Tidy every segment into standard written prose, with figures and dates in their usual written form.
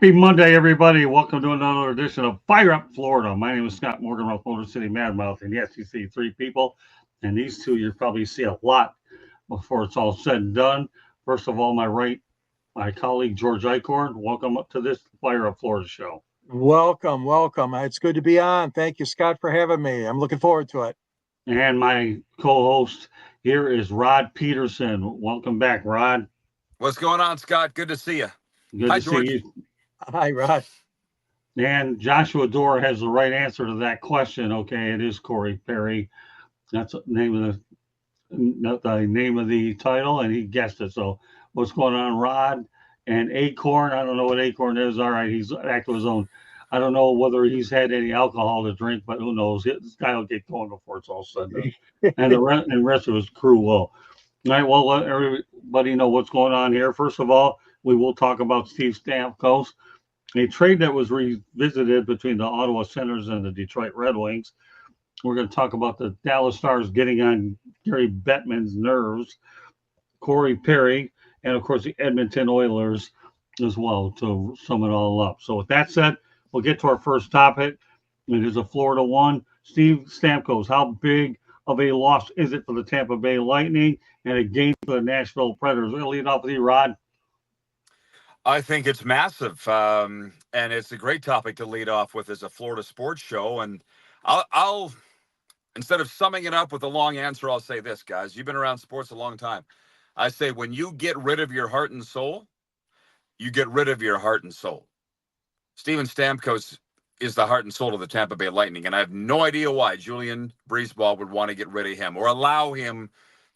Happy Monday, everybody. Welcome to another edition of Fire Up Florida. My name is Scott Morgan, Motor City Madmouth. And yes, you see three people. And these two you probably see a lot before it's all said and done. First of all, my colleague, George Eichhorn. Welcome up to this Fire Up Florida show. Welcome. It's good to be on. Thank you, Scott, for having me. I'm looking forward to it. And my co-host here is Rod Peterson. Welcome back, Rod. What's going on, Scott? Good to see you. Good to George. see you. Hi, Rod. And Joshua Dorr has the right answer to that question. Okay, it is Corey Perry. That's the name of the title, and he guessed it. So, what's going on, Rod and Acorn? I don't know what Acorn is. All right, he's back to his own. I don't know whether he's had any alcohol to drink, but who knows? This guy will get going before it's all said and done. And the rest of his crew will. All right, well, let everybody know what's going on here. First of all, we will talk about stevenstamkos, a trade that was revisited between the Ottawa Senators and the Detroit Red Wings. We're going to talk about the Dallas Stars getting on Gary Bettman's nerves, Corey Perry, and, of course, the Edmonton Oilers as well to sum it all up. So with that said, we'll get to our first topic. It is a Florida one. Stevenstamkos, how big of a loss is it for the Tampa Bay Lightning and a game for the Nashville Predators? We'll lead off with you, Rod. I think it's massive, and it's a great topic to lead off with as a Florida sports show. And I'll instead of summing it up with a long answer, I'll say this, guys. You've been around sports a long time. I say when you get rid of your heart and soul, you get rid of your heart and soul. Stevenstamkos is the heart and soul of the Tampa Bay Lightning, and I have no idea why Julien BriseBois would want to get rid of him or allow him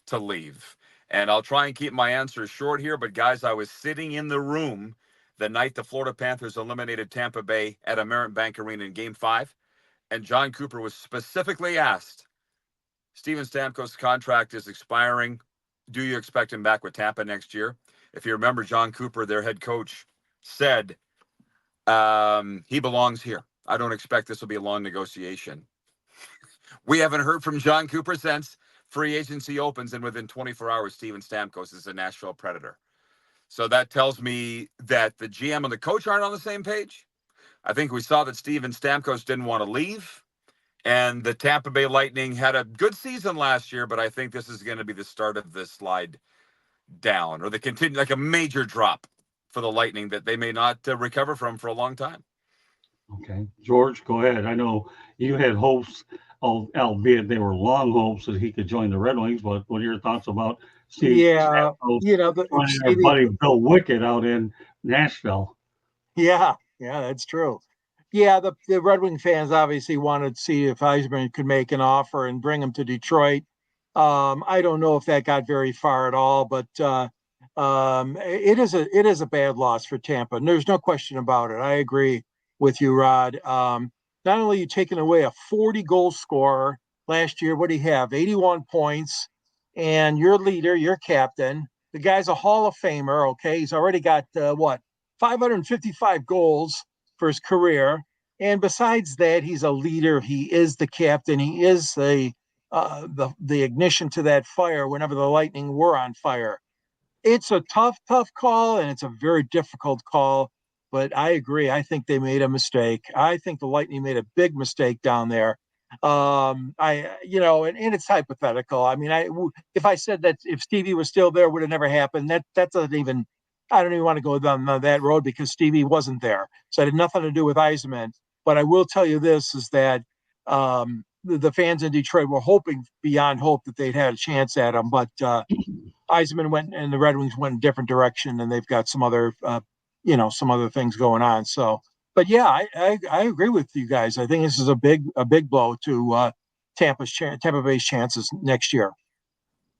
to leave. And I'll try and keep my answers short here, but guys, I was sitting in the room the night the Florida Panthers eliminated Tampa Bay at American Bank Arena in Game 5, and Jon Cooper was specifically asked, Stevenstamkos' contract is expiring. Do you expect him back with Tampa next year? If you remember, Jon Cooper, their head coach, said he belongs here. I don't expect this will be a long negotiation. We haven't heard from Jon Cooper since free agency opens, and within 24 hours, Stevenstamkos is a Nashville Predator. So that tells me that the GM and the coach aren't on the same page. I think we saw that Stevenstamkos didn't want to leave, and the Tampa Bay Lightning had a good season last year, but I think this is going to be the start of the slide down, or the continue, like a major drop for the Lightning that they may not recover from for a long time. Okay, George, go ahead. I know you had hopes, albeit they were long hopes, that he could join the Red Wings. But what are your thoughts about Steve? Yeah, joining our buddy Bill Wickett out in Nashville? Yeah, that's true. Yeah, the Red Wing fans obviously wanted to see if Yzerman could make an offer and bring him to Detroit. I don't know if that got very far at all, but it is a bad loss for Tampa. And there's no question about it. I agree with you, Rod. Not only are you taking away a 40-goal scorer last year, what do you have? 81 points, and your leader, your captain, the guy's a Hall of Famer. Okay, he's already got 555 goals for his career, and besides that, he's a leader. He is the captain. He is the ignition to that fire whenever the Lightning were on fire. It's a tough call, and it's a very difficult call. But I agree. I think they made a mistake. I think the Lightning made a big mistake down there. And it's hypothetical. I mean, if I said that if Stevie was still there, would have never happened. That doesn't even. I don't even want to go down that road because Stevie wasn't there, so it had nothing to do with Yzerman. But I will tell you this: is that the fans in Detroit were hoping beyond hope that they'd had a chance at him, but Yzerman went and the Red Wings went a different direction, and they've got some other things going on. So, but yeah, I agree with you guys. I think this is a big blow to Tampa Bay's chances next year.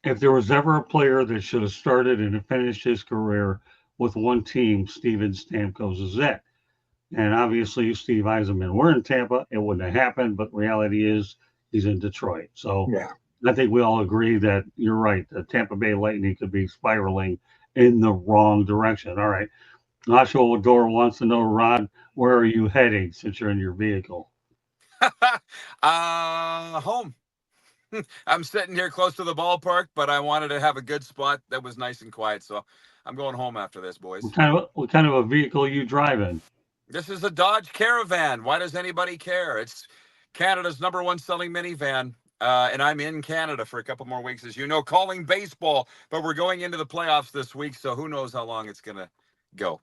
If there was ever a player that should have started and finished his career with one team, Stevenstamkos is it. And obviously, Steve Yzerman were in Tampa, it wouldn't have happened. But reality is, he's in Detroit. So yeah. I think we all agree that you're right. The Tampa Bay Lightning could be spiraling in the wrong direction. All right. Joshua Dorr wants to know, Rod, where are you heading since you're in your vehicle? Home. I'm sitting here close to the ballpark, but I wanted to have a good spot that was nice and quiet. So I'm going home after this, boys. What kind of a vehicle are you driving? This is a Dodge Caravan. Why does anybody care? It's Canada's #1 selling minivan. And I'm in Canada for a couple more weeks, as you know, calling baseball. But we're going into the playoffs this week, so who knows how long it's going to go.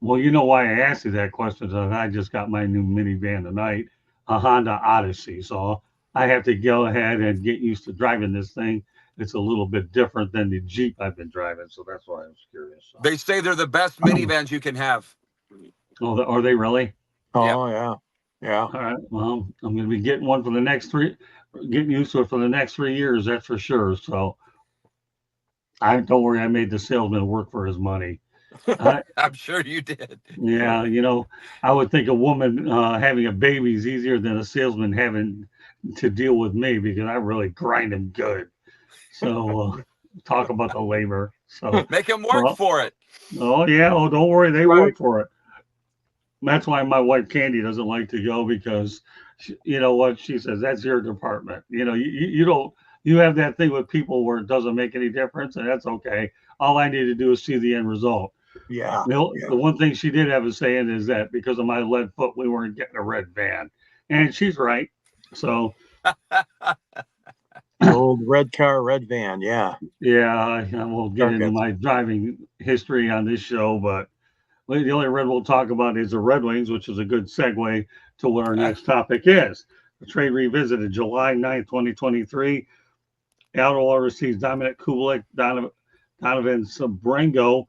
Well, you know why I asked you that question? Because I just got my new minivan tonight, a Honda Odyssey. So I have to go ahead and get used to driving this thing. It's a little bit different than the Jeep I've been driving, so that's why I was curious. So. They say they're the best minivans you can have. Oh, are they really? Oh, yeah. Yeah. All right. Well, I'm going to be getting one for the next getting used to it for the next 3 years. That's for sure. So don't worry. I made the salesman work for his money. I'm sure you did. Yeah. I would think a woman having a baby is easier than a salesman having to deal with me because I really grind him good. So talk about the labor. So make him work for it. Oh, yeah. Oh, don't worry. They work for it. That's why my wife Candy doesn't like to go because, you know what she says, that's your department. You have that thing with people where it doesn't make any difference, and that's okay. All I need to do is see the end result. Yeah. The one thing she did have a saying is that because of my lead foot, we weren't getting a red van, and she's right. So. Old red car, red van. Yeah. Yeah, I won't get into my driving history on this show, but the only red we'll talk about is the Red Wings, which is a good segue to what our next topic is. The trade revisited July 9th, 2023. Ottawa receives Dominikkubalik, donovansebrango,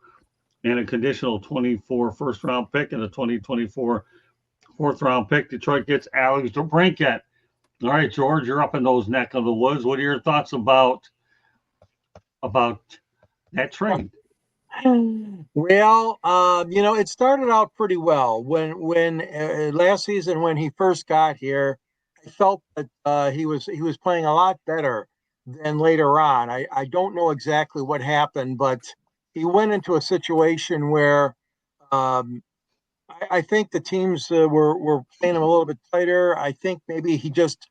and a conditional 24 first-round pick and a 2024 fourth-round pick. Detroit gets alexdebrincat. All right, George, you're up in those neck of the woods. What are your thoughts about that trade? Well, it started out pretty well when last season when he first got here. I felt that he was playing a lot better than later on. I don't know exactly what happened, but he went into a situation where I think the teams were playing him a little bit tighter. I think maybe he just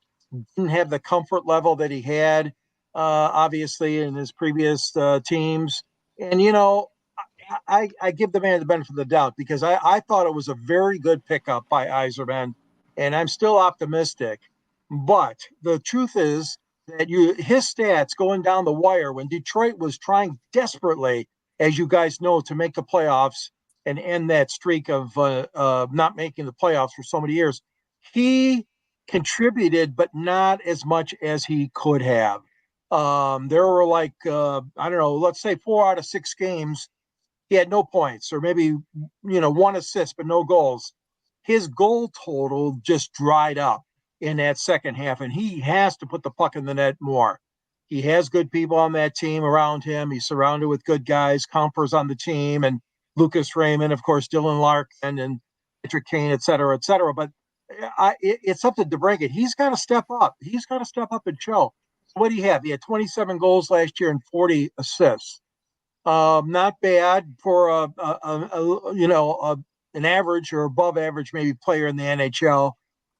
didn't have the comfort level that he had, obviously, in his previous teams. And, I give the man the benefit of the doubt because I thought it was a very good pickup by Yzerman, and I'm still optimistic. But the truth is that his stats going down the wire when Detroit was trying desperately, as you guys know, to make the playoffs and end that streak of not making the playoffs for so many years, he contributed, but not as much as he could have. There were I don't know, let's say 4 out of 6 games he had no points, or maybe 1 assist but no goals. His goal total just dried up in that second half, and he has to put the puck in the net more. He has good people on that team around him. He's surrounded with good guys. Comper's on the team, and lucasraymond, of course, dylanlarkin and patrickkane, et cetera, et cetera. But it's up to DeBrincat. He's got to step up. He's got to step up and show. What do you have? He had 27 goals last year and 40 assists. Not bad for an average or above average maybe player in the NHL,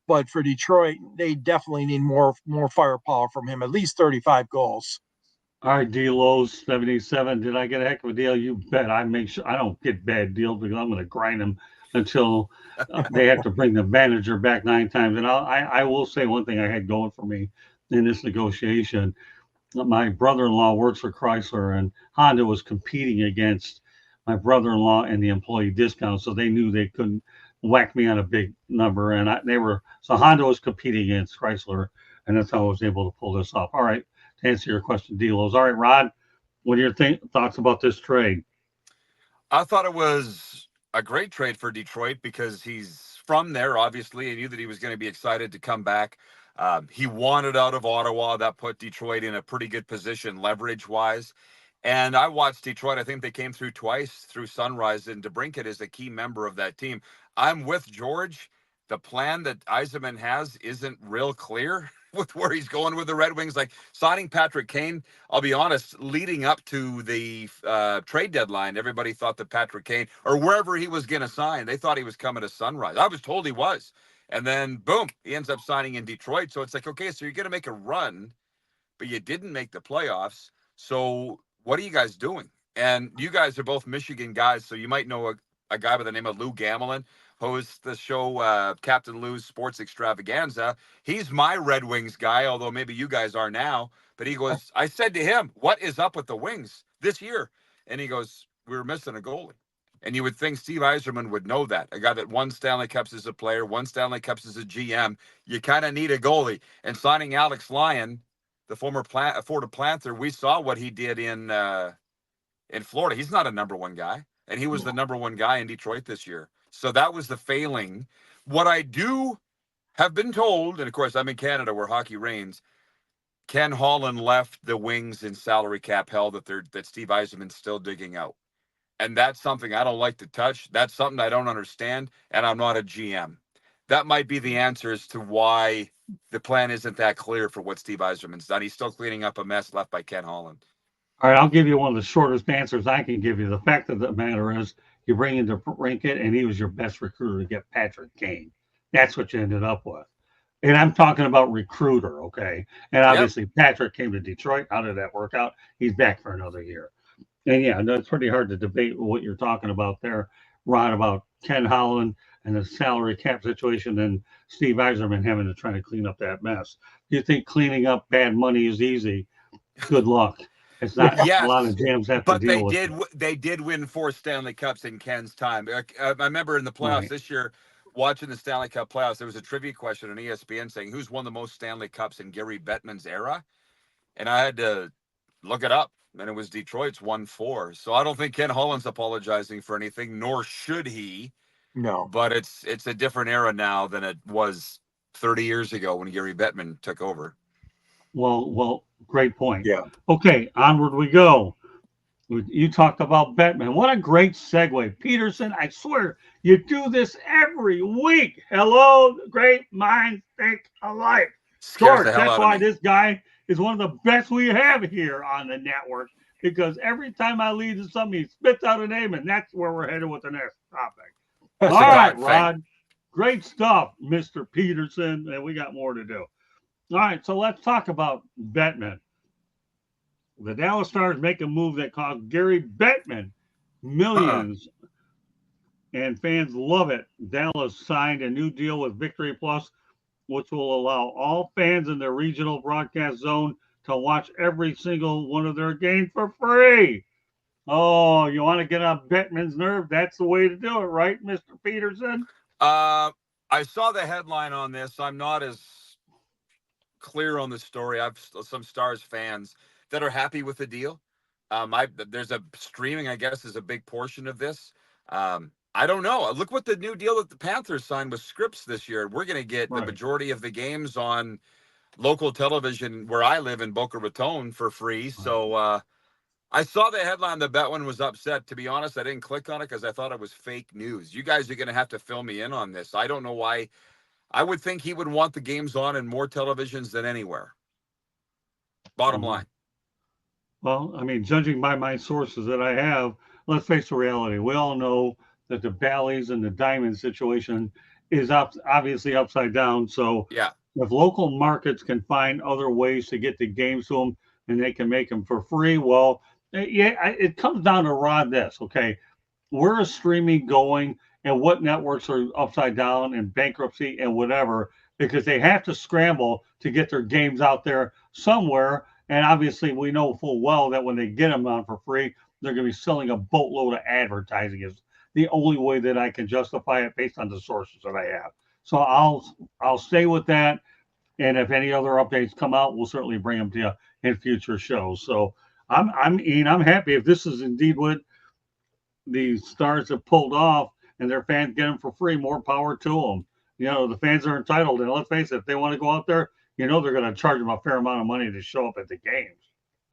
but for Detroit, they definitely need more firepower from him. At least 35 goals. All right, D-Lowe's 77. Did I get a heck of a deal? You bet. I make sure I don't get bad deals because I'm going to grind them until they have to bring the manager back 9 times. And I will say one thing I had going for me in this negotiation. My brother-in-law works for Chrysler, and Honda was competing against my brother-in-law and the employee discount, so they knew they couldn't whack me on a big number. And so Honda was competing against Chrysler, and that's how I was able to pull this off. All right, to answer your question, D-Lowe's. All right, Rod, what are your thoughts about this trade? I thought it was a great trade for Detroit because he's from there, obviously. I knew that he was going to be excited to come back. He wanted out of Ottawa. That put Detroit in a pretty good position leverage-wise. And I watched Detroit. I think they came through twice through Sunrise, and DeBrincat is a key member of that team. I'm with George. The plan that Yzerman has isn't real clear with where he's going with the Red Wings. Like signing patrickkane, I'll be honest, leading up to the trade deadline, everybody thought that patrickkane, or wherever he was going to sign, they thought he was coming to Sunrise. I was told he was. And then, boom, he ends up signing in Detroit. So it's like, okay, so you're going to make a run, but you didn't make the playoffs. So what are you guys doing? And you guys are both Michigan guys, so you might know a guy by the name of Lou Gamelin, hosts the show Captain Lou's Sports Extravaganza. He's my Red Wings guy, although maybe you guys are now. But he goes, I said to him, what is up with the Wings this year? And he goes, we were missing a goalie. And you would think Steveyzerman would know that. A guy that won Stanley Cups as a player, won Stanley Cups as a GM. You kind of need a goalie. And signing Alexlyon, the former Florida Panther, we saw what he did in Florida. He's not a number one guy. And he was the number one guy in Detroit this year. So that was the failing. What I do have been told, and of course I'm in Canada where hockey reigns, Kenholland left the Wings in salary cap hell that Steveyzerman's still digging out. And that's something I don't like to touch. That's something I don't understand, and I'm not a GM. That might be the answer as to why the plan isn't that clear for what Steveyzerman's done. He's still cleaning up a mess left by Kenholland. All right, I'll give you one of the shortest answers I can give you. The fact of the matter is, you bring in DeBrincat, and he was your best recruiter to get Patrickkane. That's what you ended up with. And I'm talking about recruiter, okay? And obviously, Patrick came to Detroit. How did that work out? He's back for another year. And yeah, no, it's pretty hard to debate what you're talking about there, Ron, about Kenholland and the salary cap situation and Steveyzerman having to try to clean up that mess. Do you think cleaning up bad money is easy? Good luck. It's not. A lot of jams have to deal with it. But they did win 4 Stanley Cups in Ken's time. I remember in the playoffs this year, watching the Stanley Cup playoffs, there was a trivia question on ESPN saying who's won the most Stanley Cups in Gary Bettman's era, and I had to look it up. And it was Detroit's 1-4. So I don't think Kenholland's apologizing for anything, nor should he. No. But it's a different era now than it was 30 years ago when Gary Bettman took over. Well, great point. Yeah. Okay, onward we go. You talked about Bettman. What a great segue. Peterson, I swear, you do this every week. Hello, great minds think alike. Sure, that's why this guy is one of the best we have here on the network, because every time I lead to something, he spits out a name, and that's where we're headed with the next topic. All right, Rod. Great stuff, Mr. Peterson, and we got more to do. All right, so let's talk about Bettman. The Dallas Stars make a move that cost Gary Bettman millions, and fans love it. Dallas signed a new deal with Victory Plus, which will allow all fans in their regional broadcast zone to watch every single one of their games for free. Oh, you want to get on Bettman's nerve? That's the way to do it, right, Mr. Peterson? I saw the headline on this. I'm not as clear on the story. I've some Stars fans that are happy with the deal. There's a streaming, I guess, is a big portion of this. I don't know. Look what the new deal that the Panthers signed with Scripps this year. We're going to get the majority of the games on local television where I live in Boca Raton for free. So I saw the headline that Bettman was upset. To be honest, I didn't click on it because I thought it was fake news. You guys are going to have to fill me in on this. I don't know why. I would think he would want the games on in more televisions than anywhere. Bottom line. Well, I mean, judging by my sources that I have, let's face the reality. We all know that the Bally's and the Diamond situation is obviously upside down. So if local markets can find other ways to get the games to them and they can make them for free, well, it comes down to Rod this, okay? Where is streaming going and what networks are upside down and bankruptcy and whatever, because they have to scramble to get their games out there somewhere. And obviously we know full well that when they get them on for free, they're going to be selling a boatload of advertising. Is the only way that I can justify it based on the sources that I have. So I'll stay with that. And if any other updates come out, we'll certainly bring them to you in future shows. So I'm happy if this is indeed what the Stars have pulled off and their fans get them for free. More power to them. You know, the fans are entitled. And let's face it, if they want to go out there, you know, they're going to charge them a fair amount of money to show up at the games.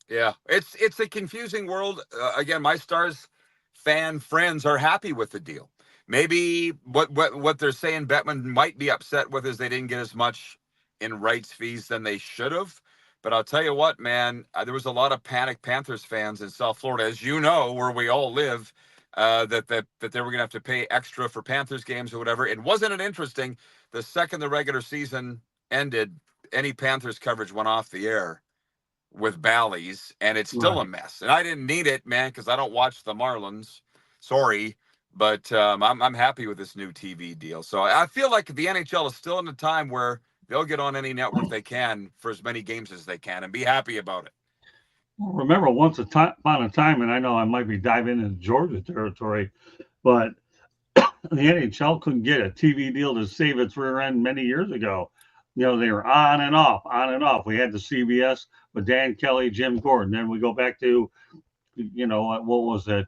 Yeah, it's a confusing world. Again, my Stars fan friends are happy with the deal. Maybe what they're saying Bettman might be upset with is they didn't get as much in rights fees than they should have. But I'll tell you what, man, there was a lot of panic Panthers fans in South Florida, as you know, where we all live, that they were going to have to pay extra for Panthers games or whatever. And wasn't it interesting? The second the regular season ended, any Panthers coverage went off the air with Bally's, and it's still a mess. And I didn't need it, man, because I don't watch the Marlins. Sorry. But I'm happy with this new TV deal. So I feel like the NHL is still in a time where they'll get on any network they can for as many games as they can and be happy about it. Remember, once upon a time, and I know I might be diving into Georgia territory, but the NHL couldn't get a TV deal to save its rear end many years ago. They were on and off, on and off. We had the CBS with Dan Kelly, Jim Gordon. Then we go back to, what was it?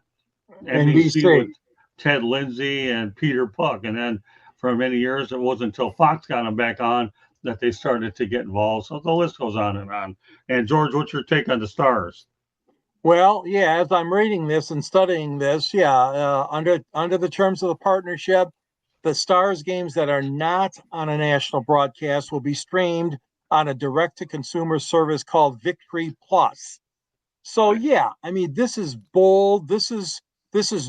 NBC with Ted Lindsay and Peter Puck. And then for many years, it wasn't until Fox got them back on that they started to get involved. So the list goes on and on. And George, what's your take on the Stars? Well, yeah, as I'm reading this and studying this, under the terms of the partnership, the Stars games that are not on a national broadcast will be streamed on a direct-to-consumer service called Victory Plus. So, yeah, I mean, this is bold. This is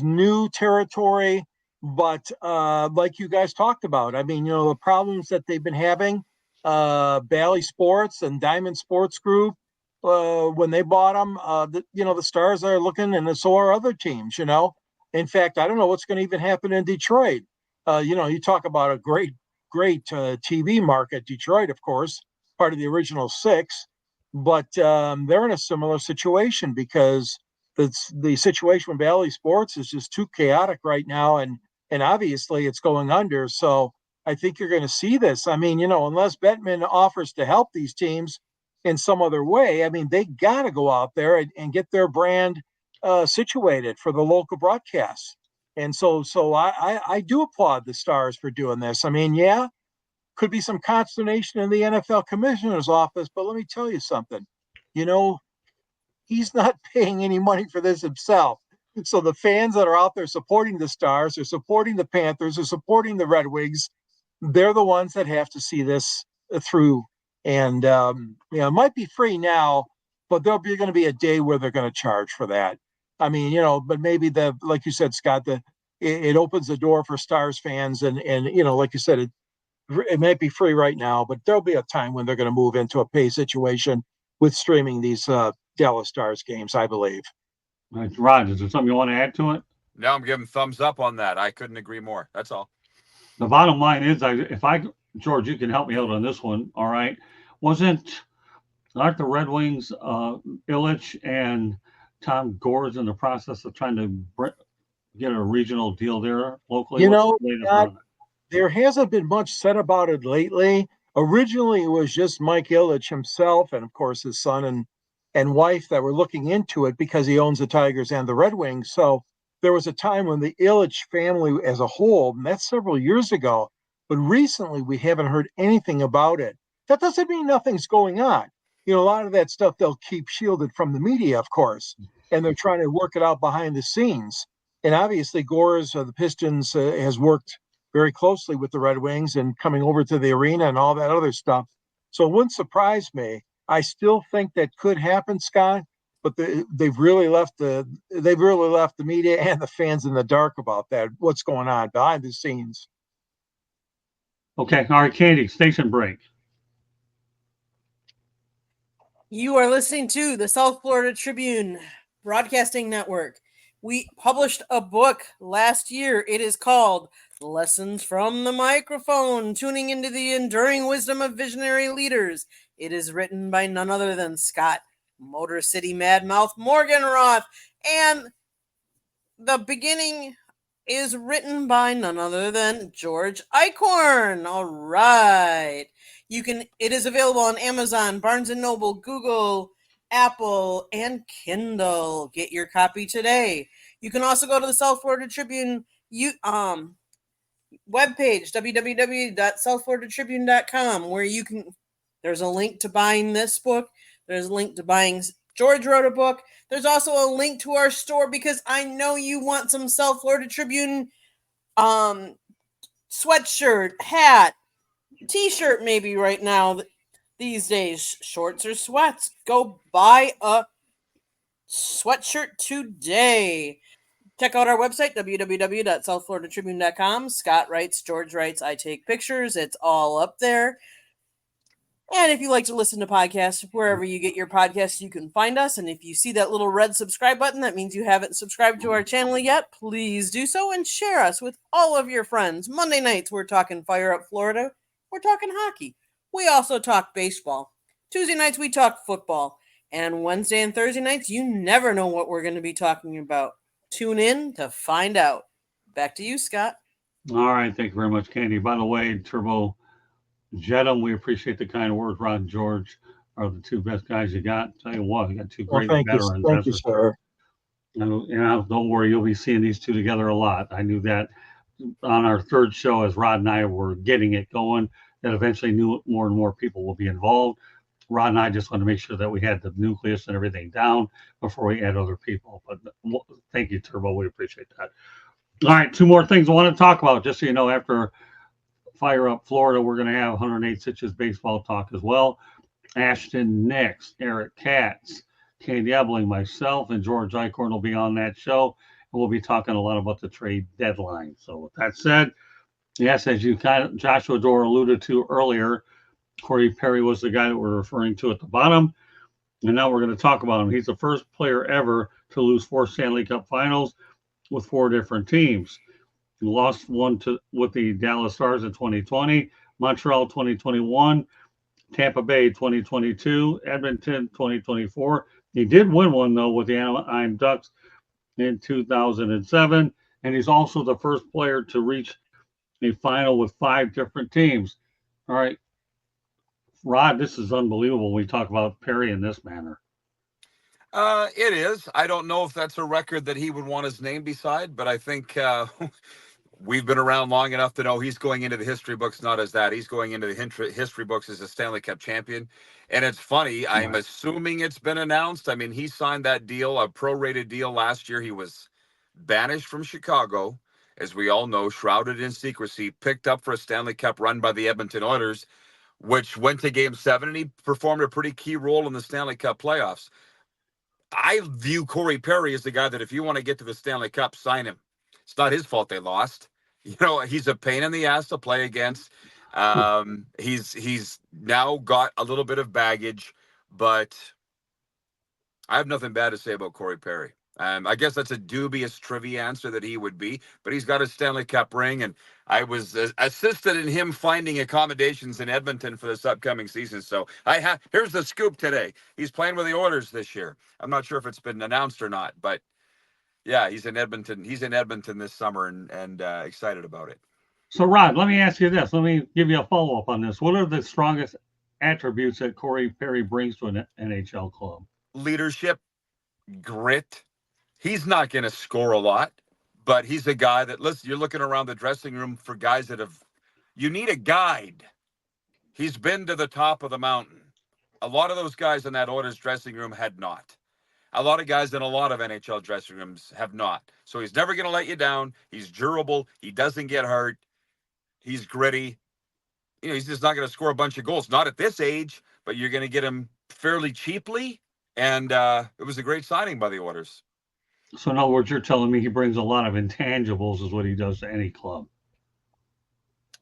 new territory. But like you guys talked about, I mean, the problems that they've been having, Bally Sports and Diamond Sports Group, when they bought them, the Stars are looking, and so are other teams. In fact, I don't know what's going to even happen in Detroit. You talk about a great TV market. Detroit, of course, part of the original six, but they're in a similar situation because the situation with Bally Sports is just too chaotic right now, and obviously it's going under. So I think you're going to see this. I mean, unless Bettman offers to help these teams in some other way, I mean, they got to go out there and get their brand situated for the local broadcasts. And so I do applaud the Stars for doing this. I mean, yeah, could be some consternation in the NFL commissioner's office, but let me tell you something. He's not paying any money for this himself. So the fans that are out there supporting the Stars, or supporting the Panthers, or supporting the Red Wings, they're the ones that have to see this through. And it might be free now, but there'll be going to be a day where they're going to charge for that. I mean, but maybe like you said, Scott, it opens the door for Stars fans, and like you said, it might be free right now, but there'll be a time when they're going to move into a pay situation with streaming these Dallas Stars games, I believe. Rod, is there something you want to add to it? No, I'm giving thumbs up on that. I couldn't agree more. That's all. The bottom line is, George, you can help me out on this one. All right. Aren't the Red Wings, Illich and Tom Gores in the process of trying to get a regional deal there locally? There hasn't been much said about it lately. Originally, it was just Mike Illich himself and, of course, his son and wife that were looking into it because he owns the Tigers and the Red Wings. So there was a time when the Illich family as a whole, and that's several years ago, but recently we haven't heard anything about it. That doesn't mean nothing's going on. A lot of that stuff they'll keep shielded from the media, of course, and they're trying to work it out behind the scenes. And obviously, Gores of the Pistons has worked very closely with the Red Wings and coming over to the arena and all that other stuff. So it wouldn't surprise me. I still think that could happen, Scott, but they've really left the media and the fans in the dark about that. What's going on behind the scenes? Okay, all right, Katie, station break. You are listening to the South Florida Tribune Broadcasting Network. We published a book last year. It is called Lessons from the Microphone, Tuning into the Enduring Wisdom of Visionary Leaders. It is written by none other than Scott Motor City Madmouth Morganroth, and the beginning is written by none other than George Eichhorn. All right. It is available on Amazon, Barnes & Noble, Google, Apple, and Kindle. Get your copy today. You can also go to the South Florida Tribune webpage, www.southfloridatribune.com, where there's a link to buying this book. There's a link to buying George wrote a book. There's also a link to our store because I know you want some South Florida Tribune sweatshirt, hat, t-shirt maybe right now these days, shorts or sweats. Go buy a sweatshirt today. Check out our website, www.southfloridatribune.com. Scott writes, George writes, I take pictures. It's all up there. And if you like to listen to podcasts, wherever you get your podcasts, you can find us. And if you see that little red subscribe button, that means you haven't subscribed to our channel yet. Please do so and share us with all of your friends. Monday nights, we're talking Fire Up Florida. We're talking hockey. We also talk baseball. Tuesday nights, we talk football. And Wednesday and Thursday nights, you never know what we're going to be talking about. Tune in to find out. Back to you, Scott. All right. Thank you very much, Candy. By the way, Turbo Jedham, we appreciate the kind words. Rod and George are the two best guys you got. Tell you what, you got two great veterans. Thank you, sir. And don't worry, you'll be seeing these two together a lot. I knew that on our third show, as Rod and I were getting it going, that eventually more and more people will be involved. Rod and I just want to make sure that we had the nucleus and everything down before we add other people. But thank you, Turbo. We appreciate that. All right, two more things I want to talk about, just so you know, after Fire Up Florida, we're going to have 108 Stitches baseball talk as well. Ashton Nix, Eric Katz, Candy Ebling, myself, and George Eichhorn will be on that show. And we'll be talking a lot about the trade deadline. So with that said, yes, as you Joshua Dorr alluded to earlier, Corey Perry was the guy that we're referring to at the bottom. And now we're going to talk about him. He's the first player ever to lose 4 Stanley Cup finals with 4 different teams. He lost one with the Dallas Stars in 2020, Montreal 2021, Tampa Bay 2022, Edmonton 2024. He did win one, though, with the Anaheim Ducks in 2007. And he's also the first player to reach a final with 5 different teams. All right, Rod, this is unbelievable when we talk about Perry in this manner. It is. I don't know if that's a record that he would want his name beside, but I think we've been around long enough to know he's going into the history books not as that. He's going into the history books as a Stanley Cup champion. And it's funny, I'm assuming it's been announced. I mean, he signed that deal, a prorated deal last year. He was banished from Chicago, as we all know, shrouded in secrecy, picked up for a Stanley Cup run by the Edmonton Oilers, which went to Game 7, and he performed a pretty key role in the Stanley Cup playoffs. I view Corey Perry as the guy that if you want to get to the Stanley Cup, sign him. It's not his fault they lost. You know, he's a pain in the ass to play against. He's now got a little bit of baggage, but I have nothing bad to say about Corey Perry. I guess that's a dubious trivia answer that he would be, but he's got a Stanley Cup ring, and I was assisted in him finding accommodations in Edmonton for this upcoming season. So here's the scoop today. He's playing with the Oilers this year. I'm not sure if it's been announced or not, but yeah, he's in Edmonton. He's in Edmonton this summer, and excited about it. So, Rod, let me ask you this. Let me give you a follow-up on this. What are the strongest attributes that Corey Perry brings to an NHL club? Leadership, grit. He's not going to score a lot, but he's a guy that, listen, you're looking around the dressing room for guys you need a guide. He's been to the top of the mountain. A lot of those guys in that Oilers dressing room had not. A lot of guys in a lot of NHL dressing rooms have not. So he's never going to let you down. He's durable. He doesn't get hurt. He's gritty. You know, he's just not going to score a bunch of goals. Not at this age, but you're going to get him fairly cheaply. And it was a great signing by the Oilers. So in other words, you're telling me he brings a lot of intangibles is what he does to any club.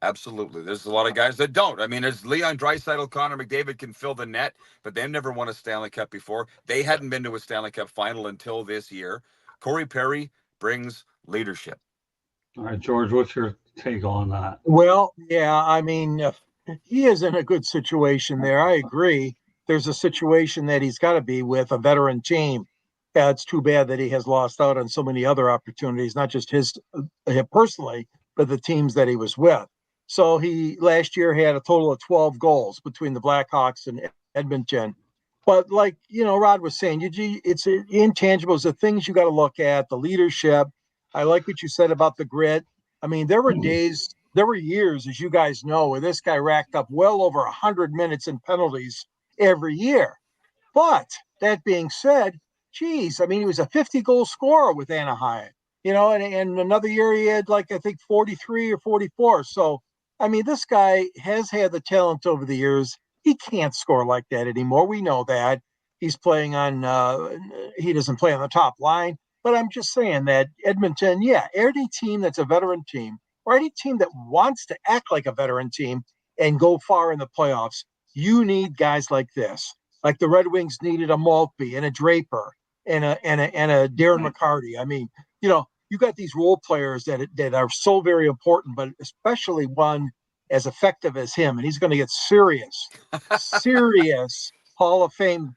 Absolutely. There's a lot of guys that don't. I mean, there's Leon Draisaitl, Connor McDavid can fill the net, but they've never won a Stanley Cup before. They hadn't been to a Stanley Cup final until this year. Corey Perry brings leadership. All right, George, what's your take on that? Well, yeah, I mean, he is in a good situation there. I agree. There's a situation that he's got to be with a veteran team. Yeah, it's too bad that he has lost out on so many other opportunities, not just his personally, but the teams that he was with. So he last year had a total of 12 goals between the Blackhawks and Edmonton. But like, you know, Rod was saying, it's intangibles, the things you got to look at, the leadership. I like what you said about the grit. I mean, there were years, as you guys know, where this guy racked up well over 100 minutes in penalties every year. But that being said, geez, I mean, he was a 50-goal scorer with Anaheim, you know, and another year he had like, I think 43 or 44. So, I mean, this guy has had the talent over the years. He can't score like that anymore. We know that. He's playing he doesn't play on the top line. But I'm just saying that Edmonton, yeah, any team that's a veteran team or any team that wants to act like a veteran team and go far in the playoffs, You need guys like this. Like the Red Wings needed a Maltby and a Draper and a Darren McCarty. I mean, you got these role players that are so very important, but especially one as effective as him. And he's going to get serious Hall of Fame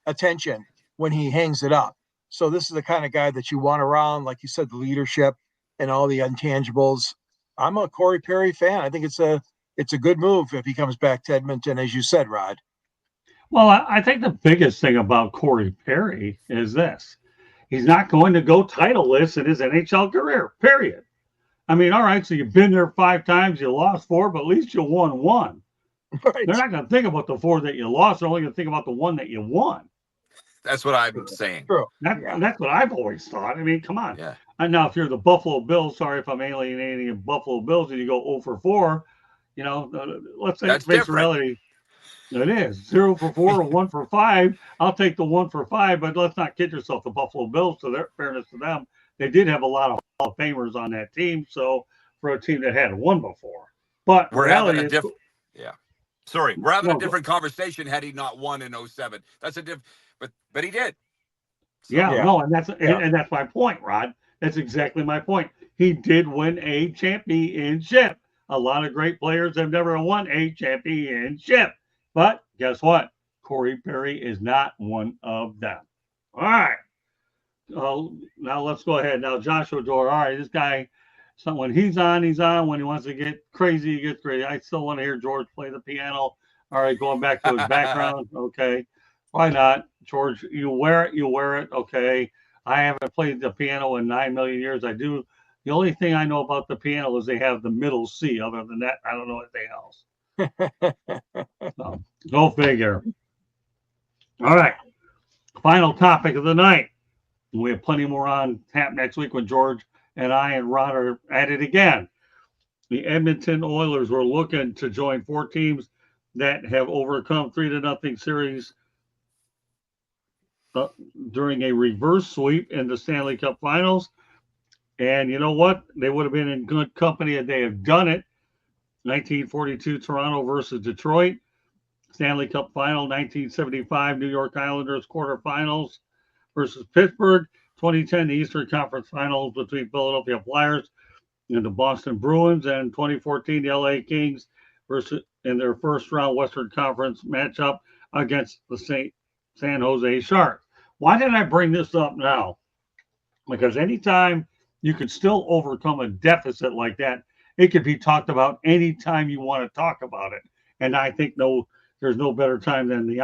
attention when he hangs it up. So this is the kind of guy that you want around, like you said, the leadership and all the intangibles. I'm a Corey Perry fan. I think it's a good move if he comes back to Edmonton, as you said, Rod. Well, I think the biggest thing about Corey Perry is this. He's not going to go titleless in his NHL career, period. I mean, all right, so you've been there 5 times, you lost 4, but at least you won 1. Right. They're not going to think about the 4 that you lost. They're only going to think about the 1 that you won. That's what I'm saying. True. That's what I've always thought. I mean, come on. Yeah. And now, if you're the Buffalo Bills, sorry if I'm alienating the Buffalo Bills, and you go 0 for 4, let's say face reality. It is 0 for 4 or 1 for 5. I'll take the 1 for 5, but let's not kid yourself. The Buffalo Bills, to their fairness to them, they did have a lot of Hall of Famers on that team. So for a team that had won before, but we're having a different. Yeah, sorry, we're having a different conversation. Had he not won in 07, that's a different. But he did. So, and that's my point, Rod. That's exactly my point. He did win a championship. A lot of great players have never won a championship. But guess what? Corey Perry is not one of them. All right. Now let's go ahead. Now, Joshua Dorr. All right, this guy, so when he's on. When he wants to get crazy, he gets crazy. I still want to hear George play the piano. All right, going back to his background. Okay. Why not? George, you wear it. Okay. I haven't played the piano in 9 million years. I do. The only thing I know about the piano is they have the middle C. Other than that, I don't know anything else. So, go figure. All right. Final topic of the night. We have plenty more on tap next week when George and I and Rod are at it again. The Edmonton Oilers were looking to join 4 teams that have overcome 3-0 series during a reverse sweep in the Stanley Cup Finals. And you know what? They would have been in good company if they have done it. 1942 Toronto versus Detroit. Stanley Cup Final, 1975 New York Islanders quarterfinals versus Pittsburgh. 2010 the Eastern Conference Finals between Philadelphia Flyers and the Boston Bruins. And 2014 the LA Kings versus in their first round Western Conference matchup against the San Jose Sharks. Why did I bring this up now? Because anytime you could still overcome a deficit like that, it could be talked about anytime you want to talk about it. And I think there's no better time than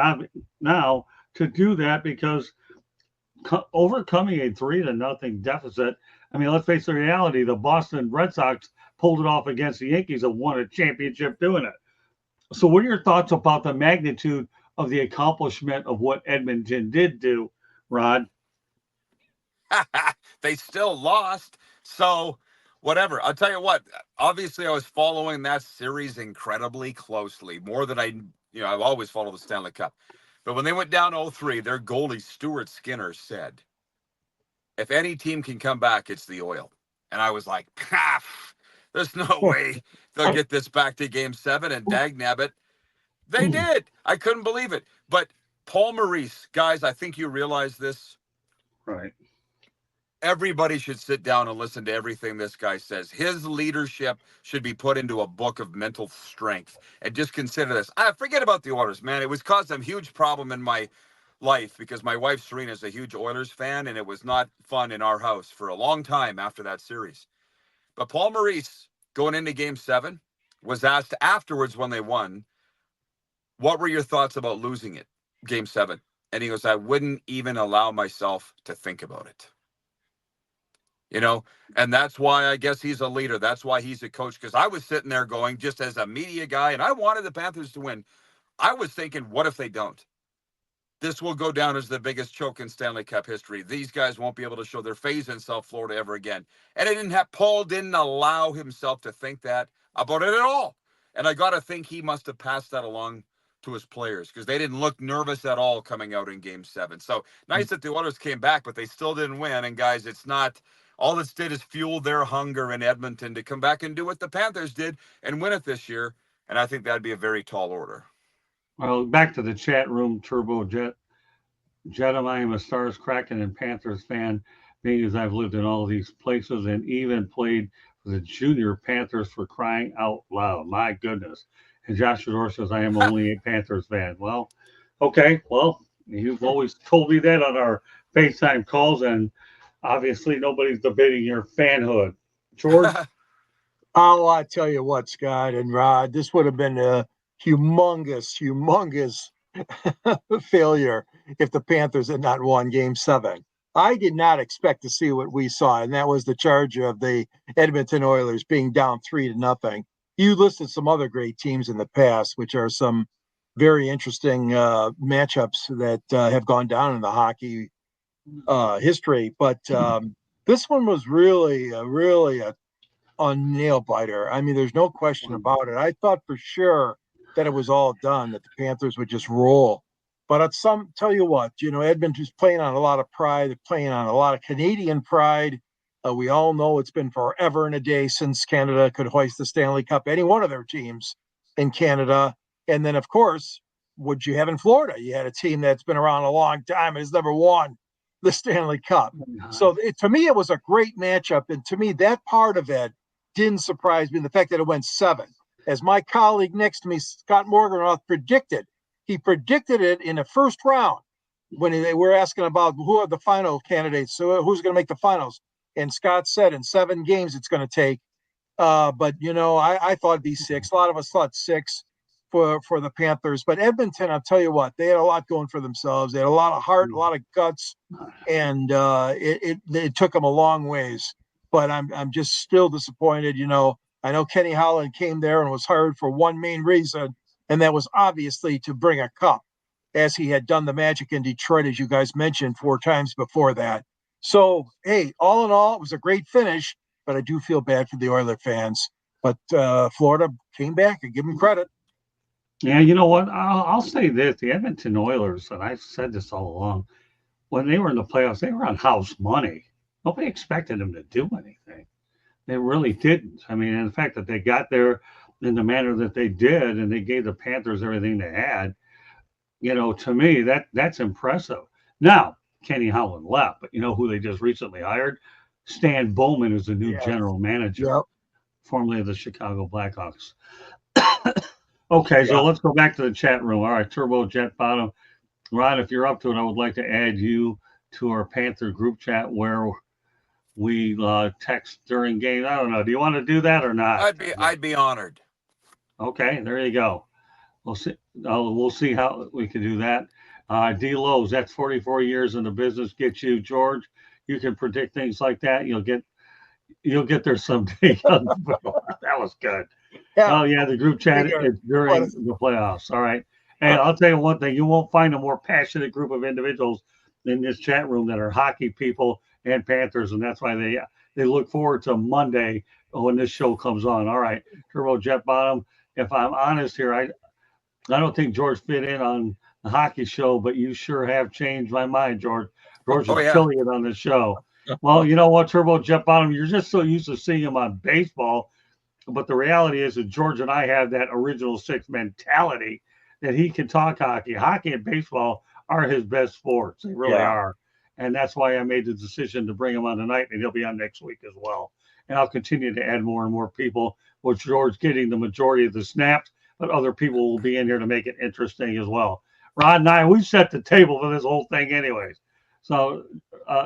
now to do that, because overcoming a 3-0 deficit, I mean, let's face the reality, the Boston Red Sox pulled it off against the Yankees and won a championship doing it. So what are your thoughts about the magnitude of the accomplishment of what Edmonton did do, Rod? They still lost. So whatever. I'll tell you what, obviously I was following that series incredibly closely, more than I've always followed the Stanley Cup. But when they went down 0-3, their goalie, Stuart Skinner, said, if any team can come back, it's the Oil. And I was like, there's no way they'll get this back to Game 7, and dagnabbit, they did. I couldn't believe it. But Paulmaurice, guys, I think you realize this. Right. Everybody should sit down and listen to everything this guy says. His leadership should be put into a book of mental strength. And just consider this. Forget about the Oilers, man. It was caused a huge problem in my life because my wife, Serena, is a huge Oilers fan, and it was not fun in our house for a long time after that series. But Paulmaurice, going into Game 7, was asked afterwards when they won, what were your thoughts about losing it, Game 7? And he goes, I wouldn't even allow myself to think about it. And that's why I guess he's a leader. That's why he's a coach. Because I was sitting there going, just as a media guy, and I wanted the Panthers to win. I was thinking, what if they don't? This will go down as the biggest choke in Stanley Cup history. These guys won't be able to show their face in South Florida ever again. And Paul didn't allow himself to think that about it at all. And I got to think he must have passed that along to his players, because they didn't look nervous at all coming out in Game 7. So nice that the Oilers came back, but they still didn't win. And guys, it's not... All this did is fuel their hunger in Edmonton to come back and do what the Panthers did and win it this year. And I think that'd be a very tall order. Well, back to the chat room, Turbo Jet. Jedem, I am a Stars, Kraken, and Panthers fan, being as I've lived in all these places and even played for the junior Panthers, for crying out loud. My goodness. And Josh Shador says, I am only a Panthers fan. Well, okay. Well, you've always told me that on our FaceTime calls, and obviously nobody's debating your fanhood. George? I tell you what, Scott and Rod, this would have been a humongous failure if the Panthers had not won Game 7. I did not expect to see what we saw, and that was the charge of the Edmonton Oilers being down 3-0. You listed some other great teams in the past, which are some very interesting matchups that have gone down in the hockey history. But this one was really a nail biter. I mean, there's no question about it. I thought for sure that it was all done, that the Panthers would just roll. But tell you what, Edmonton's playing on a lot of pride. They're playing on a lot of Canadian pride. We all know it's been forever and a day since Canada could hoist the Stanley Cup, any one of their teams in Canada. And then, of course, what'd you have in Florida? You had a team that's been around a long time and has never won the Stanley Cup. So to me, it was a great matchup. And to me, that part of it didn't surprise me, the fact that it went 7. As my colleague next to me, Scott Morganroth, predicted. He predicted it in the first round when they were asking about who are the final candidates, so who's going to make the finals. And Scott said in 7 games it's going to take. But, I thought it'd be 6. A lot of us thought 6 for the Panthers. But Edmonton, I'll tell you what, they had a lot going for themselves. They had a lot of heart, a lot of guts, and it took them a long ways. But I'm just still disappointed. I know Kenholland came there and was hired for one main reason, and that was obviously to bring a cup, as he had done the Magic in Detroit, as you guys mentioned, 4 times before that. So, hey, all in all, it was a great finish, but I do feel bad for the Oilers fans. But Florida came back, and give them credit. Yeah, you know what? I'll say this. The Edmonton Oilers, and I've said this all along, when they were in the playoffs, they were on house money. Nobody expected them to do anything. They really didn't. I mean, and the fact that they got there in the manner that they did, and they gave the Panthers everything they had, to me, that's impressive. Now, Kenholland left, but you know who they just recently hired? Stan Bowman is the new general manager, formerly of the Chicago Blackhawks. Okay, so let's go back to the chat room. All right, Turbo Jet Bottom. Rod, if you're up to it, I would like to add you to our Panther group chat where we text during games. I don't know. Do you want to do that or not? I'd be honored. Okay, there you go. We'll see. We'll see how we can do that. D. Lowe's, that's 44 years in the business. Get you, George. You can predict things like that. You'll get there someday. That was good. Yeah. Oh yeah, the group chat is during the playoffs. All right. Hey, I'll tell you one thing. You won't find a more passionate group of individuals in this chat room that are hockey people and Panthers, and that's why they look forward to Monday when this show comes on. All right, Turbo Jet Bottom. If I'm honest here, I don't think George fit in on the hockey show, but you sure have changed my mind, George. George is killing it on the show. Well, you know what, Turbo Jet Bottom, you're just so used to seeing him on baseball, but the reality is that George and I have that original 6 mentality that he can talk hockey. Hockey and baseball are his best sports. They really are. And that's why I made the decision to bring him on tonight, and he'll be on next week as well. And I'll continue to add more and more people, with George getting the majority of the snaps, but other people will be in here to make it interesting as well. Rod and I, we set the table for this whole thing anyways. So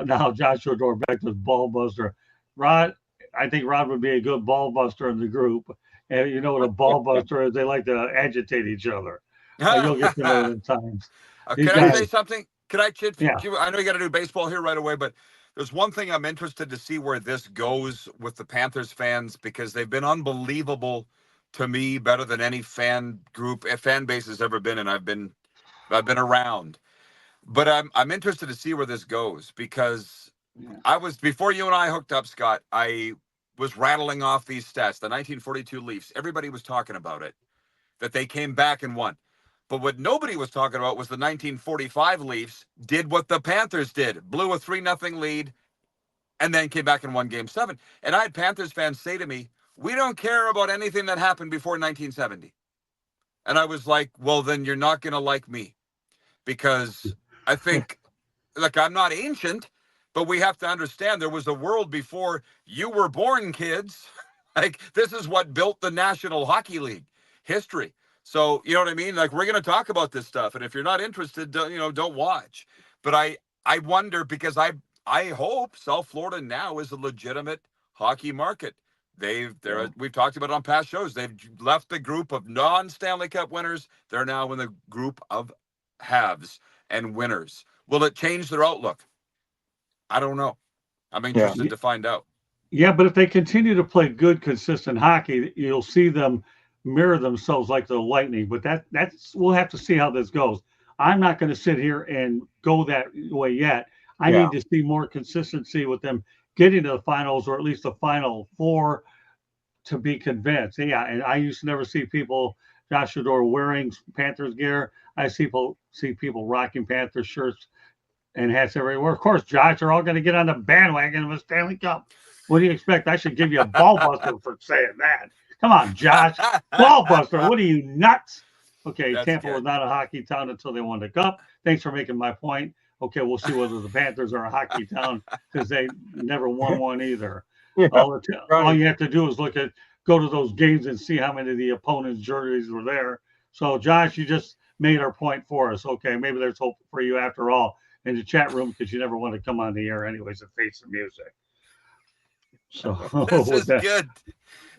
now Joshua Door back to ball buster. Rod, I think Rod would be a good ball buster in the group. And you know what a ball buster is? They like to agitate each other. You'll get to know it at times. Can I say something? Can I chit? Yeah. I know you got to do baseball here right away, but there's one thing I'm interested to see where this goes with the Panthers fans, because they've been unbelievable to me, better than any fan base has ever been, and I've been around. But I'm interested to see where this goes, because before you and I hooked up, Scott, I was rattling off these stats. The 1942 Leafs, everybody was talking about it, that they came back and won. But what nobody was talking about was the 1945 Leafs did what the Panthers did, blew a 3-0 lead, and then came back and won Game 7. And I had Panthers fans say to me, we don't care about anything that happened before 1970. And I was like, well, then you're not going to like me, because I think, look, I'm not ancient, but we have to understand there was a world before you were born, kids. Like, this is what built the National Hockey League history. So, you know what I mean? Like, we're going to talk about this stuff. And if you're not interested, don't watch. But I wonder, because I hope South Florida now is a legitimate hockey market. We've talked about it on past shows. They've left the group of non-Stanley Cup winners. They're now in the group of haves and winners. Will it change their outlook? I don't know. I'm interested to find out. Yeah, but if they continue to play good, consistent hockey, you'll see them mirror themselves like the Lightning. But that's we'll have to see how this goes. I'm not going to sit here and go that way yet. I need to see more consistency with them getting to the finals, or at least the Final Four, to be convinced. Yeah, and I used to never see people, Josh Shador, wearing Panthers gear. I see people rocking Panthers shirts and hats everywhere. Of course, Josh, are all going to get on the bandwagon of a Stanley Cup. What do you expect? I should give you a ball buster for saying that. Come on, Josh. Ball buster. What are you, nuts? Okay, that's Tampa was not a hockey town until they won the Cup. Thanks for making my point. Okay, we'll see whether the Panthers are a hockey town, because they never won one either. Yeah, all you have to do is go to those games and see how many of the opponents' jerseys were there. So, Josh, you just made our point for us. Okay, maybe there's hope for you after all in the chat room, because you never want to come on the air anyways and face the music. So this is good.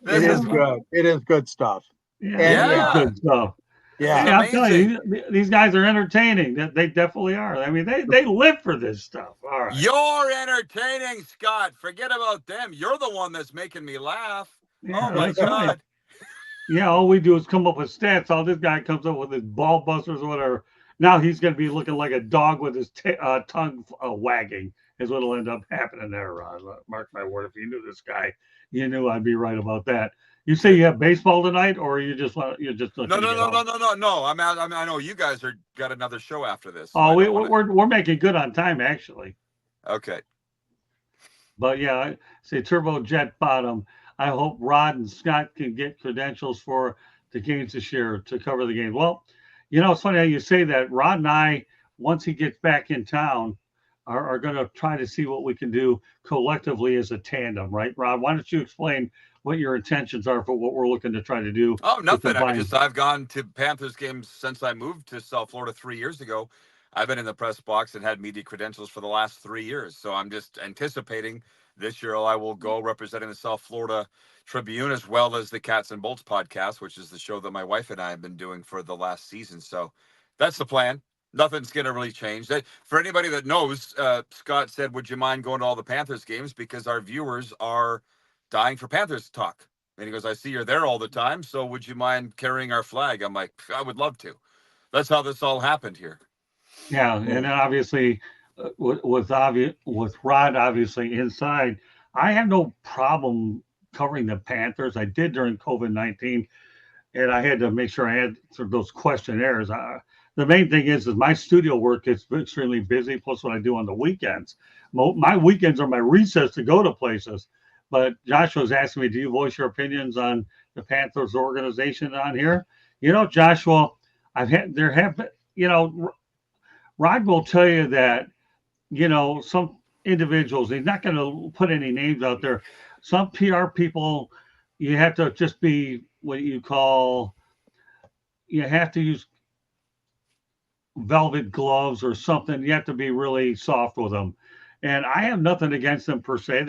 It is good. It is good stuff. Yeah. Good stuff. Yeah, I'm telling you, these guys are entertaining. They definitely are. I mean, they live for this stuff. All right. You're entertaining, Scott. Forget about them. You're the one that's making me laugh. Yeah, oh my God. Right. Yeah, all we do is come up with stats. All this guy comes up with his ball busters or whatever. Now he's going to be looking like a dog with his tongue wagging is what will end up happening there, Rod. Mark my word. If you knew this guy, you knew I'd be right about that. You say you have baseball tonight, or you're just no. I know you guys got another show after this. Oh, we're making good on time, actually. Okay. But yeah, I say Turbo Jet Bottom. I hope Rod and Scott can get credentials for the games this year to cover the game. Well, it's funny how you say that. Rod and I, once he gets back in town, are going to try to see what we can do collectively as a tandem, right, Rod? Why don't you explain what your intentions are for what we're looking to try to do? Oh, nothing. I've gone to Panthers games since I moved to South Florida 3 years ago. I've been in the press box and had media credentials for the last 3 years. So I'm just anticipating this year I will go representing the South Florida Tribune, as well as the Cats and Bolts podcast, which is the show that my wife and I have been doing for the last season. So that's the plan. Nothing's going to really change. For anybody that knows, Scott said, would you mind going to all the Panthers games? Because our viewers are dying for Panthers talk. And he goes, I see you're there all the time, so would you mind carrying our flag? I'm like, I would love to. That's how this all happened here. Yeah, and then obviously with Rod obviously inside, I have no problem covering the Panthers. I did during COVID-19, and I had to make sure I answered those questionnaires. The main thing is my studio work is extremely busy, plus what I do on the weekends. My weekends are my recess to go to places. But Joshua's asking me, do you voice your opinions on the Panthers organization on here? Joshua, Rod will tell you that, some individuals, he's not going to put any names out there. Some PR people, you have to just be what you have to use velvet gloves or something. You have to be really soft with them. And I have nothing against them per se.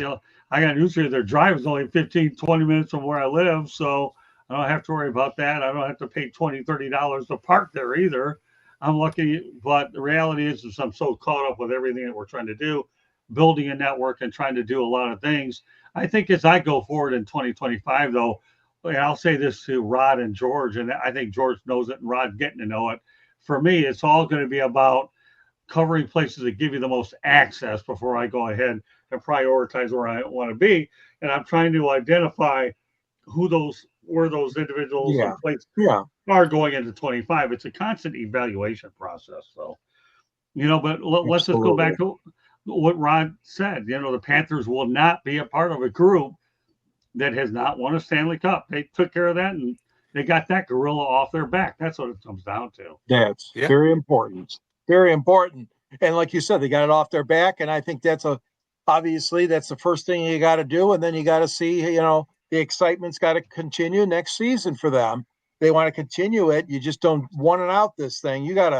I got news here. Their drive is only 15, 20 minutes from where I live. So I don't have to worry about that. I don't have to pay $20, $30 to park there either. I'm lucky. But the reality is I'm so caught up with everything that we're trying to do, building a network and trying to do a lot of things. I think as I go forward in 2025, though, and I'll say this to Rod and George, and I think George knows it and Rod getting to know it. For me, it's all going to be about covering places that give you the most access before I go ahead and prioritize where I want to be. And I'm trying to identify where those individuals and places are going into 25. It's a constant evaluation process. So, but let's just go back to what Rod said. The Panthers will not be a part of a group that has not won a Stanley Cup. They took care of that, and they got that gorilla off their back. That's what it comes down to. That's very important. Very important. And like you said, they got it off their back. And I think obviously that's the first thing you got to do. And then you got to see, the excitement's got to continue next season for them. They want to continue it. You just don't want it out this thing. You got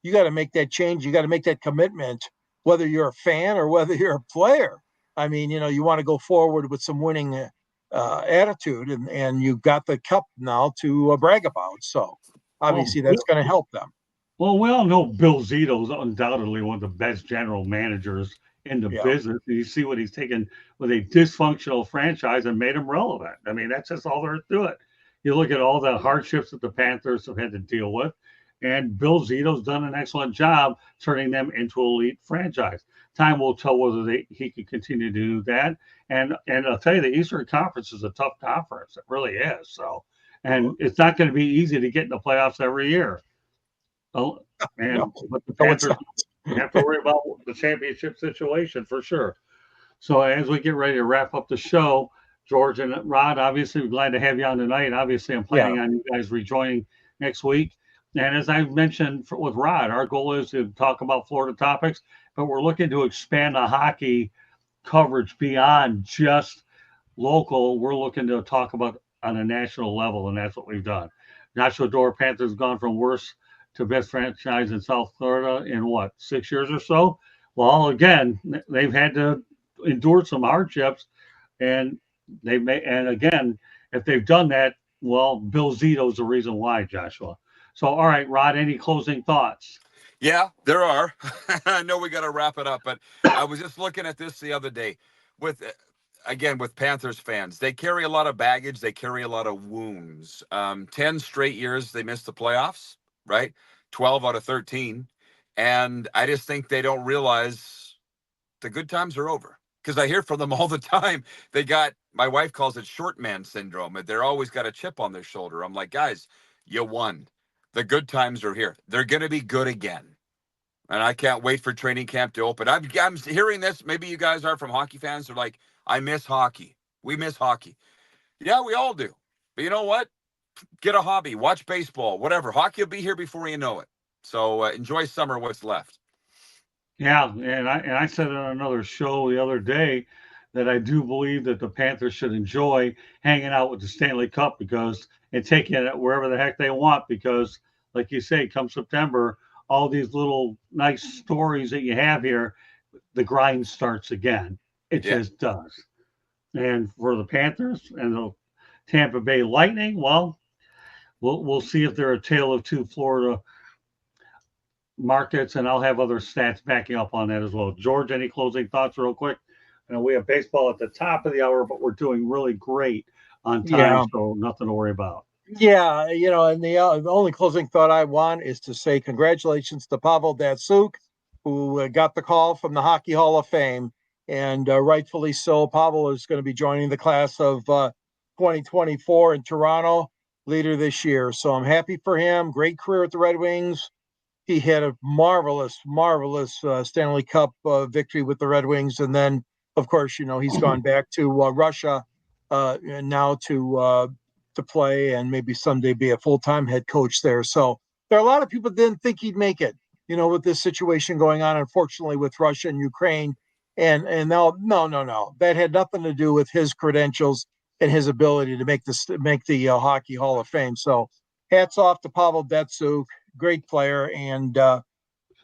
to make that change. You got to make that commitment, whether you're a fan or whether you're a player. I mean, you want to go forward with some winning attitude, and you've got the cup now to brag about. So obviously that's going to help them. Well, we all know Bill Zito's undoubtedly one of the best general managers in the business. And you see what he's taken with a dysfunctional franchise and made them relevant. I mean, that's just all there is to it. You look at all the hardships that the Panthers have had to deal with, and Bill Zito's done an excellent job turning them into an elite franchise. Time will tell whether he can continue to do that. And I'll tell you, the Eastern Conference is a tough conference. It really is. So, and it's not going to be easy to get in the playoffs every year. But the Panthers have to worry about the championship situation for sure. So as we get ready to wrap up the show, George and Rod, obviously we're glad to have you on tonight. Obviously, I'm planning on you guys rejoining next week. And as I mentioned with Rod, our goal is to talk about Florida topics, but we're looking to expand the hockey coverage beyond just local. We're looking to talk about on a national level, and that's what we've done. Nashville Panthers gone from worst to best franchise in South Florida in 6 years or so? Well, again, they've had to endure some hardships, and again, if they've done that, well, Bill Zito's the reason why, Joshua. So, all right, Rod, any closing thoughts? Yeah, there are. I know we got to wrap it up, but I was just looking at this the other day with Panthers fans. They carry a lot of baggage. They carry a lot of wounds. 10 straight years they missed the playoffs, right? 12 out of 13. And I just think they don't realize the good times are over. Because I hear from them all the time. My wife calls it short man syndrome. They're always got a chip on their shoulder. I'm like, guys, you won. The good times are here. They're going to be good again. And I can't wait for training camp to open. I'm hearing this. Maybe you guys are from hockey fans. They're like, I miss hockey. We miss hockey. Yeah, we all do. But you know what? Get a hobby. Watch baseball. Whatever. Hockey will be here before you know it. So enjoy summer, what's left. Yeah, and I said on another show the other day that I do believe that the Panthers should enjoy hanging out with the Stanley Cup and taking it wherever the heck they want because, like you say, come September, all these little nice stories that you have here, the grind starts again. It just does. And for the Panthers and the Tampa Bay Lightning, well, we'll see if they're a tale of two Florida markets, and I'll have other stats backing up on that as well. George, any closing thoughts real quick? We have baseball at the top of the hour, but we're doing really great on time, so nothing to worry about. Yeah, and the only closing thought I want is to say congratulations to Pavel Datsyuk, who got the call from the Hockey Hall of Fame, and rightfully so. Pavel is going to be joining the class of 2024 in Toronto later this year. So I'm happy for him. Great career at the Red Wings. He had a marvelous Stanley Cup victory with the Red Wings. And then, of course, he's gone back to Russia and now to play and maybe someday be a full-time head coach there. So there are a lot of people that didn't think he'd make it, with this situation going on, unfortunately, with Russia and Ukraine. And no. That had nothing to do with his credentials and his ability to make the Hockey Hall of Fame. So hats off to Pavel Datsyuk, great player, and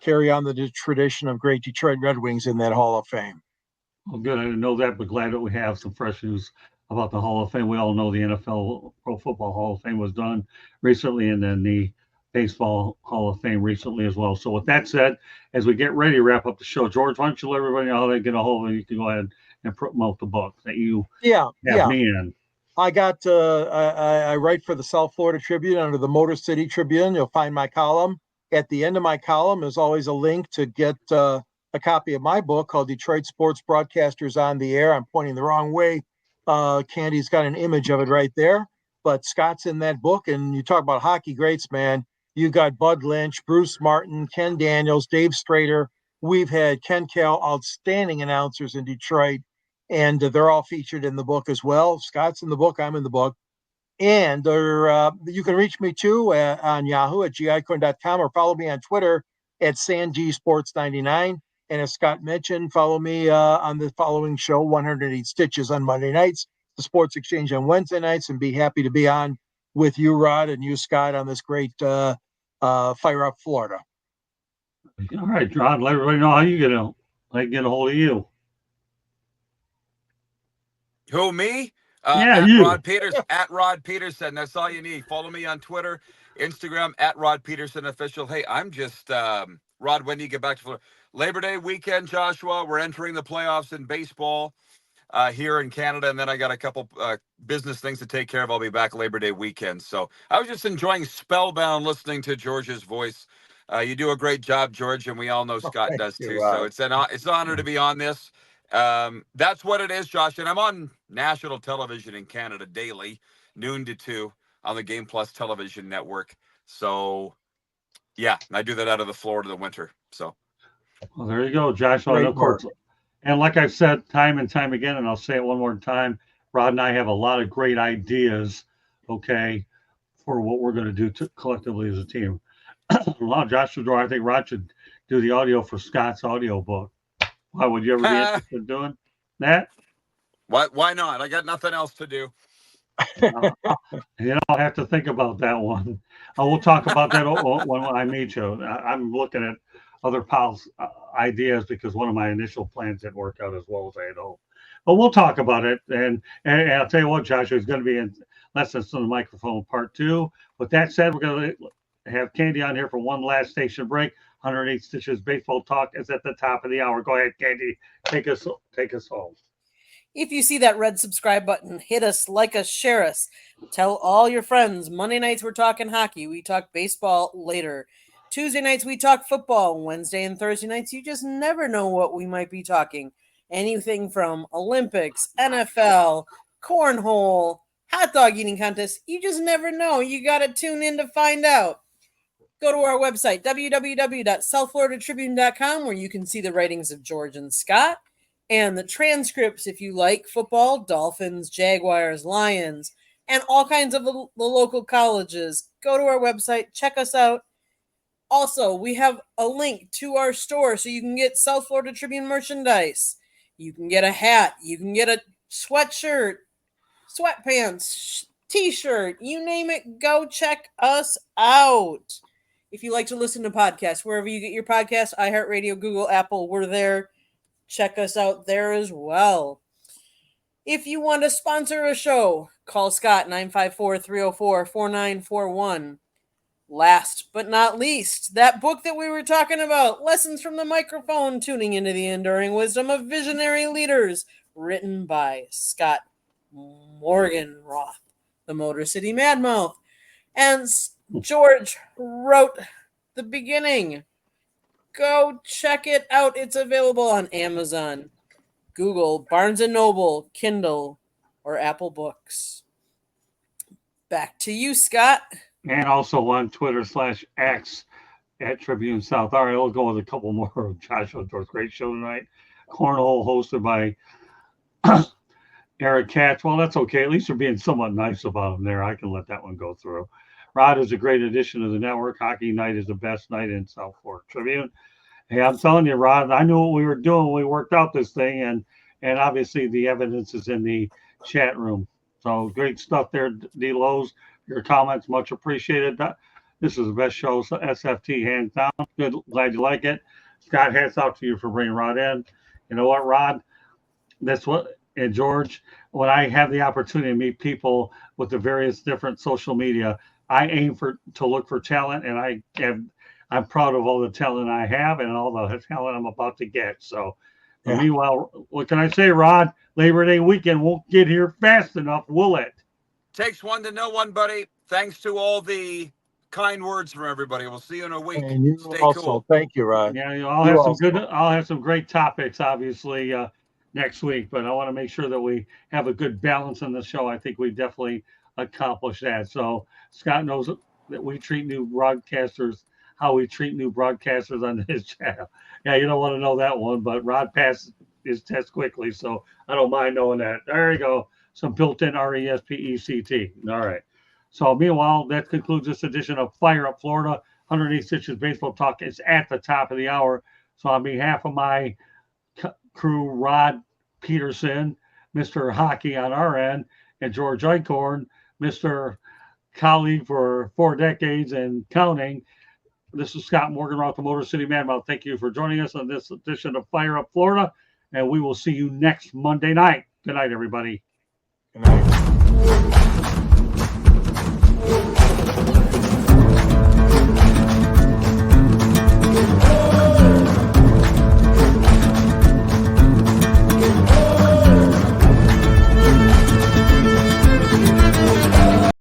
carry on the tradition of great Detroit Red Wings in that Hall of Fame. Well, good. I didn't know that, but glad that we have some fresh news about the Hall of Fame. We all know the NFL Pro Football Hall of Fame was done recently, and then the Baseball Hall of Fame recently as well. So with that said, as we get ready to wrap up the show, George, why don't you let everybody know how they get a hold of it? You can go ahead and promote the book that you have me in. I write for the South Florida Tribune under the Motor City Tribune. You'll find my column. At the end of my column is always a link to get a copy of my book called Detroit Sports Broadcasters on the Air. I'm pointing the wrong way. Candy's got an image of it right there. But Scott's in that book, and you talk about hockey greats, man. You got Bud Lynch, Bruce Martin, Ken Daniels, Dave Strader. We've had Ken Kell, outstanding announcers in Detroit, and they're all featured in the book as well. Scott's in the book. I'm in the book. And you can reach me too on Yahoo at gicorn.com, or follow me on Twitter at SanGSports99. And as Scott mentioned, follow me on the following show, 108 Stitches on Monday nights, the Sports Exchange on Wednesday nights, and be happy to be on with you, Rod, and you, Scott, on this great Fire Up Florida. All right, Rod, let everybody know how you get a hold of you. Who, me? Yeah, at you. Rod Peters, at Rod Peterson. That's all you need. Follow me on Twitter, Instagram, at Rod Peterson Official. Hey, I'm just, Rod, when do you get back to Florida? Labor Day weekend, Joshua. We're entering the playoffs in baseball here in Canada, and then I got a couple business things to take care of. I'll be back Labor Day weekend. So I was just enjoying spellbound listening to George's voice. You do a great job, George, and we all know Scott does too. So it's an honor to be on this. That's what it is, Josh. And I'm on national television in Canada daily, noon to 2 on the Game Plus television network. So, yeah, I do that out of the Florida in the winter. So, well, there you go, Josh. And of course, and like I've said time and time again, and I'll say it one more time, Rod and I have a lot of great ideas, okay, for what we're going to do collectively as a team. Well, Josh would I think Rod should do the audio for Scott's audio book. Why would you ever be interested in doing that? Why not? I got nothing else to do. I'll have to think about that one. We'll talk about that when I meet you. I'm looking at other pals' ideas because one of my initial plans didn't work out as well as I had hoped. But we'll talk about it. And I'll tell you what, Joshua, is going to be in Lessons from the Microphone Part 2. With that said, we're going to have Candy on here for one last station break. 108 Stitches Baseball Talk is at the top of the hour. Go ahead, Candy. Take us home. If you see that red subscribe button, hit us, like us, share us. Tell all your friends. Monday nights, we're talking hockey. We talk baseball later. Tuesday nights, we talk football. Wednesday and Thursday nights, you just never know what we might be talking. Anything from Olympics, NFL, cornhole, hot dog eating contest. You just never know. You got to tune in to find out. Go to our website, www.southfloridatribune.com, where you can see the writings of George and Scott and the transcripts if you like football, Dolphins, Jaguars, Lions, and all kinds of the local colleges. Go to our website, check us out. Also, we have a link to our store so you can get South Florida Tribune merchandise. You can get a hat. You can get a sweatshirt, sweatpants, t-shirt, you name it. Go check us out. If you like to listen to podcasts, wherever you get your podcasts, iHeartRadio, Google, Apple, we're there. Check us out there as well. If you want to sponsor a show, call Scott 954-304-4941. Last but not least, that book that we were talking about, Lessons from the Microphone, Tuning into the Enduring Wisdom of Visionary Leaders, written by Scott Morganroth, the Motor City Madmouth. And George wrote the beginning. Go check it out. It's available on Amazon, Google, Barnes & Noble, Kindle, or Apple Books. Back to you, Scott. And also on Twitter/X at Tribune South. All right, we'll go with a couple more of Joshua Dorf's great show tonight. Cornhole hosted by Eric Katz. Well, that's okay. At least you're being somewhat nice about him there. I can let that one go through. Rod is a great addition to the network. Hockey night is the best night in South Florida Tribune. Hey, I'm telling you, Rod, I knew what we were doing when we worked out this thing, and obviously the evidence is in the chat room. So great stuff there, D-Lowe's. Your comments much appreciated. This is the best show, so SFT hands down. Good, glad you like it. Scott, hats out to you for bringing Rod in. You know what, Rod? That's what, and George, when I have the opportunity to meet people with the various different social media, I aim to look for talent, and I'm proud of all the talent I have and all the talent I'm about to get. So, yeah. Meanwhile, what can I say, Rod? Labor Day weekend won't get here fast enough, will it? Takes one to know one, buddy. Thanks to all the kind words from everybody. We'll see you in a week. And you Stay also, cool. Thank you, Rod. Yeah, I'll have some great topics, obviously, next week. But I want to make sure that we have a good balance in the show. I think we definitely accomplished that. So Scott knows that we treat new broadcasters how we treat new broadcasters on his channel. Yeah, you don't want to know that one, but Rod passed his test quickly, so I don't mind knowing that. There you go. Some built-in RESPECT. All right. So meanwhile, that concludes this edition of Fire Up Florida. 108 Stitches Baseball Talk is at the top of the hour. So on behalf of my crew, Rod Peterson, Mr. Hockey on our end, and George Eichhorn, Mr. Colleague for 4 decades and counting, this is Scott Morgan, the Motor City Madmouth. Thank you for joining us on this edition of Fire Up Florida, and we will see you next Monday night. Good night, everybody. Good night.